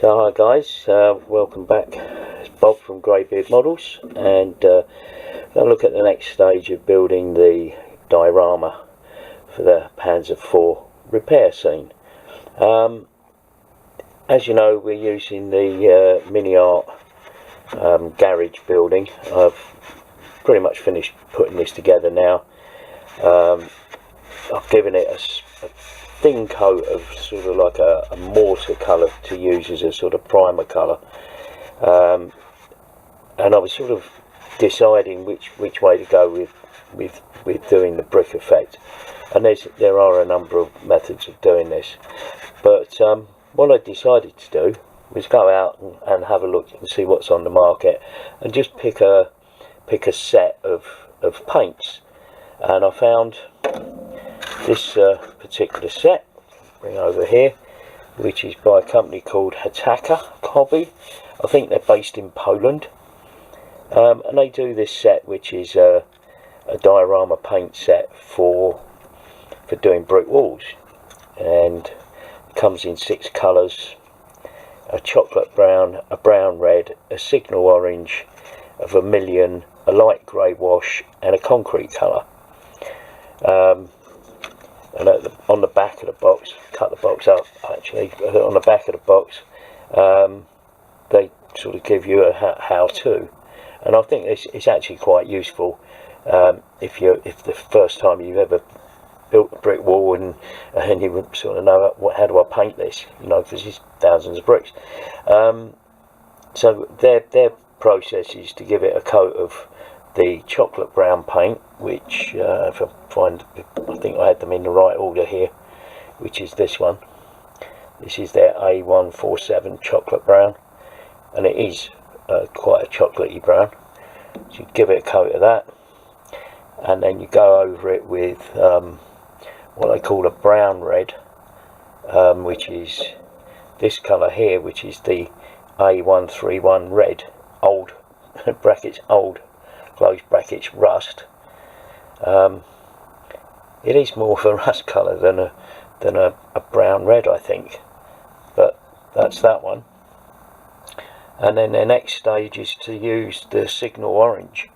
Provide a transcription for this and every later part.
So hi guys, welcome back. It's Bob from Greybeard Models, and going to look at the next stage of building the diorama for the Panzer IV repair scene. As you know, we're using the Miniart garage building. I've pretty much finished putting this together now. I've given it a thin coat of sort of like a mortar colour to use as a sort of primer colour, and I was sort of deciding which way to go with doing the brick effect, and there are a number of methods of doing this, but what I decided to do was go out and have a look and see what's on the market, and just pick a set of paints. And I found this particular set, bring over here, which is by a company called Hataka Hobby. I think they're based in Poland, and they do this set, which is a diorama paint set for doing brick walls, and it comes in 6 colours: a chocolate brown, a brown red, a signal orange, a vermilion, a light grey wash, and a concrete colour. And on the back of the box, cut the box up actually, on the back of the box they sort of give you a how-to, and I think it's actually quite useful if the first time you've ever built a brick wall and you would sort of know how do I paint this, you know, because it's thousands of bricks. So their process is to give it a coat of the chocolate brown paint, which if I think I had them in the right order here, which is this one. This is their A147 chocolate brown, and it is quite a chocolatey brown. So you give it a coat of that, and then you go over it with what I call a brown red, which is this colour here, which is the A131 red, old brackets old close brackets rust. It is more of a rust colour than a brown red, I think, but that's that one. And then the next stage is to use the signal orange.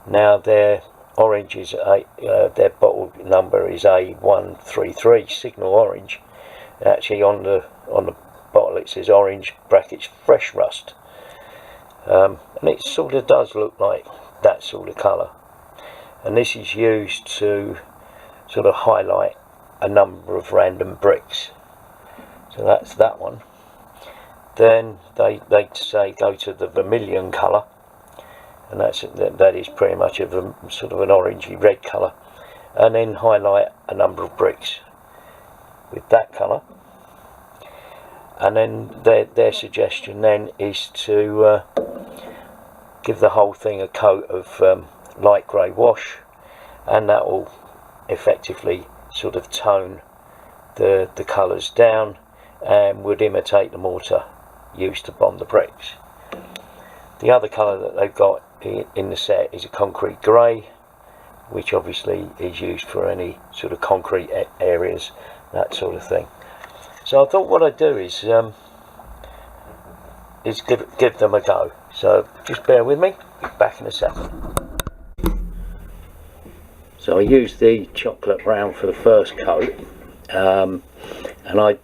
Now their orange is their bottle number is A133 signal orange. Actually on the bottle it says orange brackets fresh rust, and it sort of does look like that sort of colour, and this is used to sort of highlight a number of random bricks. So that's that one. Then they say go to the vermilion colour, and that is pretty much of a sort of an orangey red colour, and then highlight a number of bricks with that colour. And then their suggestion then is to give the whole thing a coat of light grey wash, and that will effectively sort of tone the colours down and would imitate the mortar used to bond the bricks. The other colour that they've got in the set is a concrete grey, which obviously is used for any sort of concrete areas, that sort of thing. So I thought what I'd do is give them a go. So just bear with me, be back in a second. So I used the chocolate brown for the first coat, and I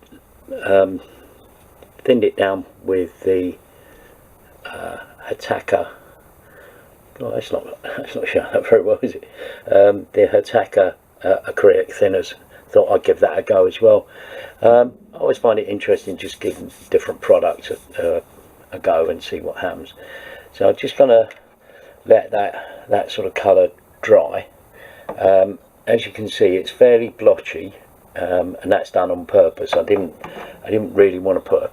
thinned it down with the Hataka. Oh, that's not showing up very well, is it? The Hataka acrylic thinners. Thought I'd give that a go as well. I always find it interesting just giving different products a go and see what happens. So I'm just going to let that sort of colour dry. As you can see, it's fairly blotchy, and that's done on purpose. I didn't really want to put a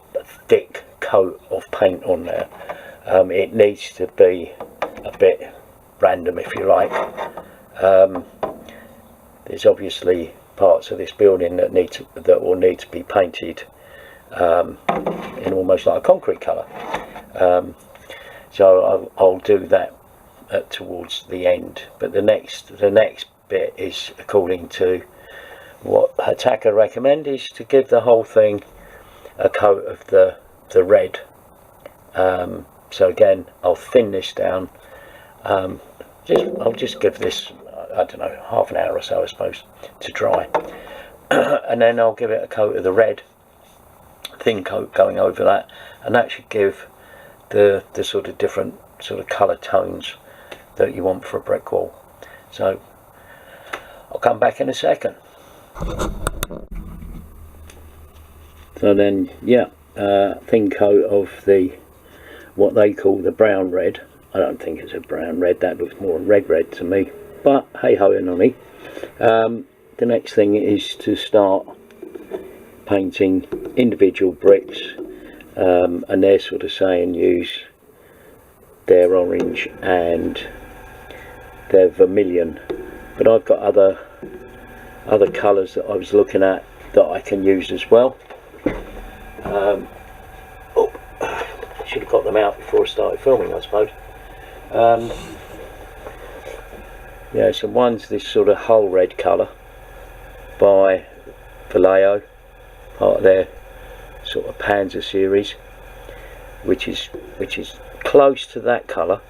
thick coat of paint on there. It needs to be a bit random, if you like. There's obviously parts of this building that will need to be painted in almost like a concrete colour. So I'll do that towards the end. But the next bit is, according to what Hataka recommend, is to give the whole thing a coat of the red. So again, I'll thin this down. I'll just give this, I don't know, half an hour or so, I suppose, to dry. And then I'll give it a coat of the red, thin coat going over that, and that should give the sort of different sort of colour tones that you want for a brick wall. So I'll come back in a second. So then, yeah, thin coat of the what they call the brown red. I don't think it's a brown red, that looks more red to me, but hey ho and on. The next thing is to start painting individual bricks, and they're sort of saying use their orange and their vermilion, but I've got other colours that I was looking at that I can use as well. I should have got them out before I started filming, I suppose. Yeah, so one's this sort of whole red colour by Vallejo, part of their sort of Panzer series, which is close to that colour,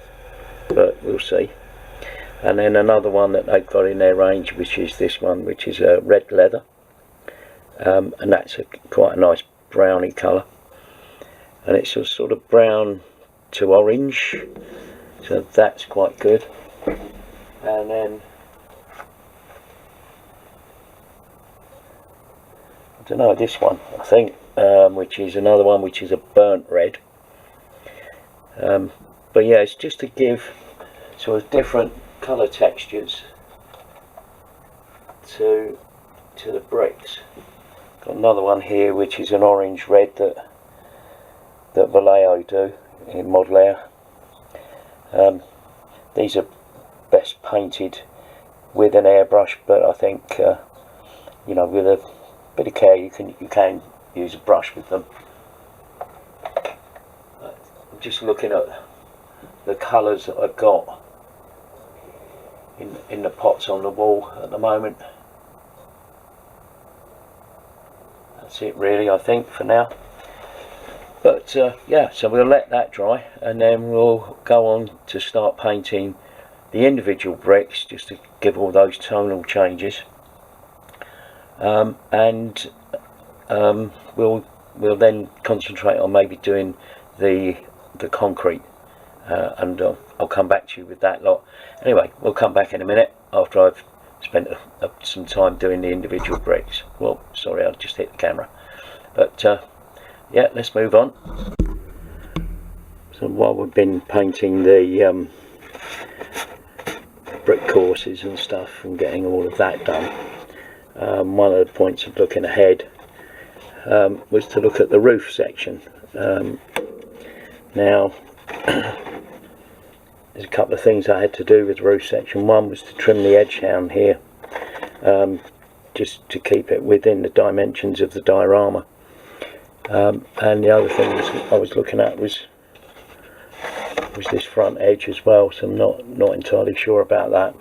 but we'll see. And then another one that they've got in their range, which is this one, which is a red leather, and that's quite a nice browny colour, and it's a sort of brown to orange, so that's quite good. And then I don't know, this one I think, which is another one which is a burnt red, but yeah, it's just to give sort of different colour textures to the bricks. Got another one here which is an orange red that Vallejo do in Model Air. These are best painted with an airbrush, but I think you know, with a bit of care you can use a brush with them. I'm just looking at the colours that I've got in the pots on the wall at the moment. That's it really, I think, for now. But yeah, so we'll let that dry, and then we'll go on to start painting the individual bricks, just to give all those tonal changes. And we'll then concentrate on maybe doing the concrete, and I'll come back to you with that lot. Anyway, we'll come back in a minute after I've spent some time doing the individual bricks. Well, sorry, I just hit the camera. But yeah, let's move on. So while we've been painting the brick courses and stuff and getting all of that done, one of the points of looking ahead was to look at the roof section. Now there's a couple of things I had to do with the roof section. One was to trim the edge down here, just to keep it within the dimensions of the diorama, and the other thing I was looking at was this front edge as well, so I'm not entirely sure about that,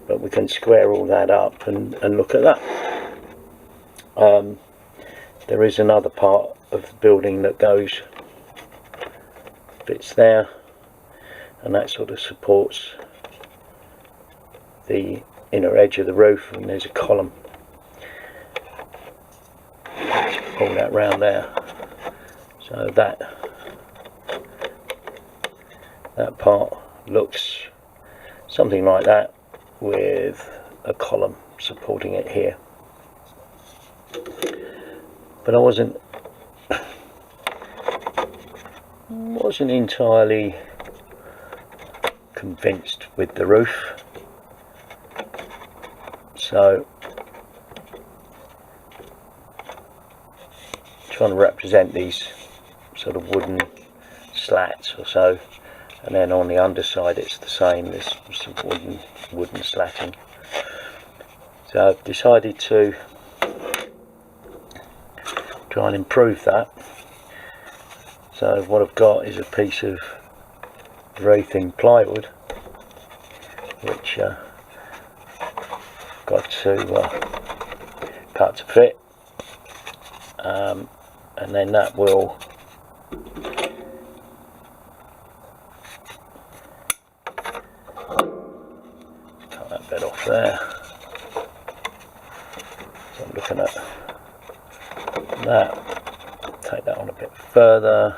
but we can square all that up and look at that. There is another part of the building that fits there, and that sort of supports the inner edge of the roof, and there's a column. Let's pull that round there, so that part looks something like that, with a column supporting it here. But I wasn't entirely convinced with the roof, so trying to represent these sort of wooden slats or so, and then on the underside it's the same, there's some wooden slatting. So I've decided to try and improve that. So what I've got is a piece of very thin plywood, which I've got to cut to fit, and then that will So I'm looking at that, take that on a bit further,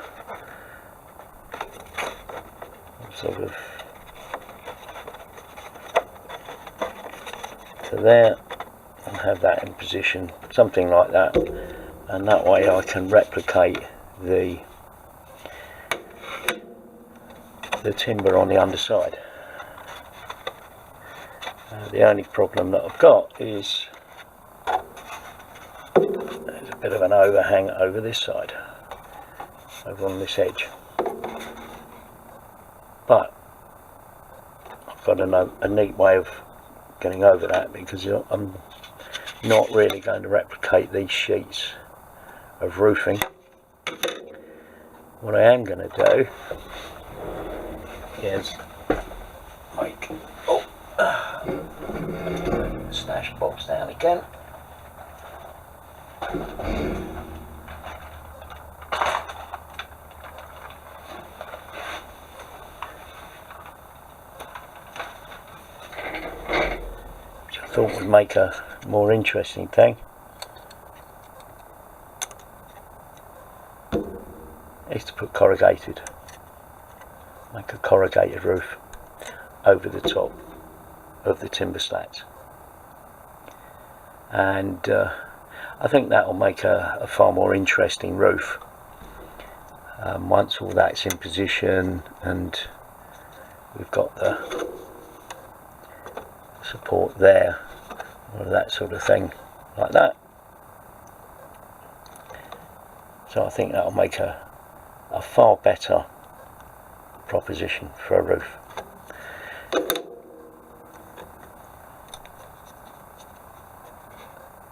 sort of to there, and have that in position, something like that, and that way I can replicate the timber on the underside. The only problem that I've got is there's a bit of an overhang over this side, over on this edge, but I've got a neat way of getting over that, because I'm not really going to replicate these sheets of roofing. What I am going to do is make stash box down again. Which I thought would make a more interesting thing. Is to put corrugated, make a corrugated roof over the top of the timber slats, and I think that will make a far more interesting roof once all that's in position and we've got the support there, or that sort of thing like that. So I think that will make a far better proposition for a roof.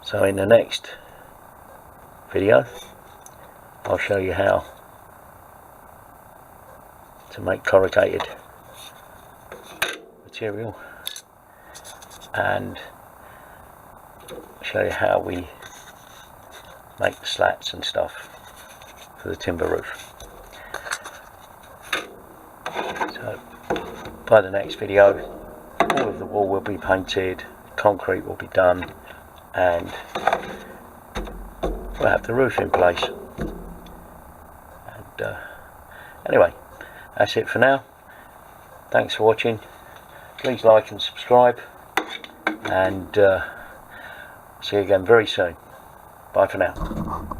So in the next video I'll show you how to make corrugated material and show you how we make the slats and stuff for the timber roof. So by the next video all of the wall will be painted, concrete will be done, and we'll have the roof in place. And anyway, that's it for now. Thanks for watching. Please like and subscribe, and see you again very soon. Bye for now.